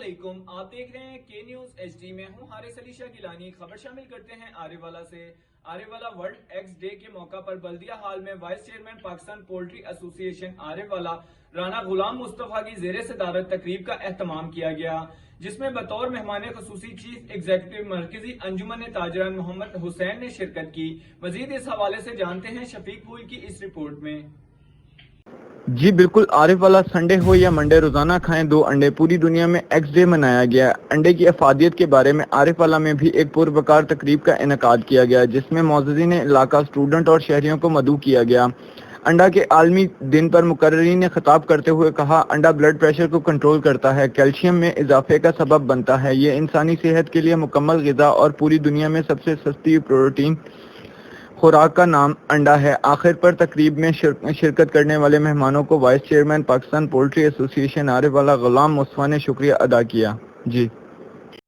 علیکم، آپ دیکھ رہے ہیں کے نیوز ایچ ڈی میں ہوں حارث علی شاہ گیلانی۔ خبر شامل کرتے ہیں آرے والا سے۔ آرے والا ورلڈ ایگز ڈے کے موقع پر بلدیہ ہال میں وائس چیئرمین پاکستان پولٹری ایسوسی ایشن آرے والا رانا غلام مصطفیٰ کی زیر صدارت تقریب کا اہتمام کیا گیا، جس میں بطور مہمان خصوصی چیف ایگزیکٹو مرکزی انجمن تاجران محمد حسین نے شرکت کی۔ مزید اس حوالے سے جانتے ہیں شفیق پھول کی اس رپورٹ میں۔ جی بالکل، عارف والا سنڈے ہو یا منڈے، روزانہ کھائیں 2 انڈے۔ پوری دنیا میں ایگز ڈے منایا گیا۔ انڈے کی افادیت کے بارے میں عارف والا میں بھی ایک پروقار تقریب کا انعقاد کیا گیا، جس میں معززین علاقہ، اسٹوڈنٹ اور شہریوں کو مدعو کیا گیا۔ انڈا کے عالمی دن پر مقررین نے خطاب کرتے ہوئے کہا، انڈا بلڈ پریشر کو کنٹرول کرتا ہے، کیلشیم میں اضافے کا سبب بنتا ہے، یہ انسانی صحت کے لیے مکمل غذا اور پوری دنیا میں سب سے سستی پروٹین خوراک کا نام انڈا ہے۔ آخر پر تقریب میں شرکت کرنے والے مہمانوں کو وائس چیئرمین پاکستان پولٹری ایسوسی ایشن آرے والا غلام مصطفیٰ نے شکریہ ادا کیا۔ جی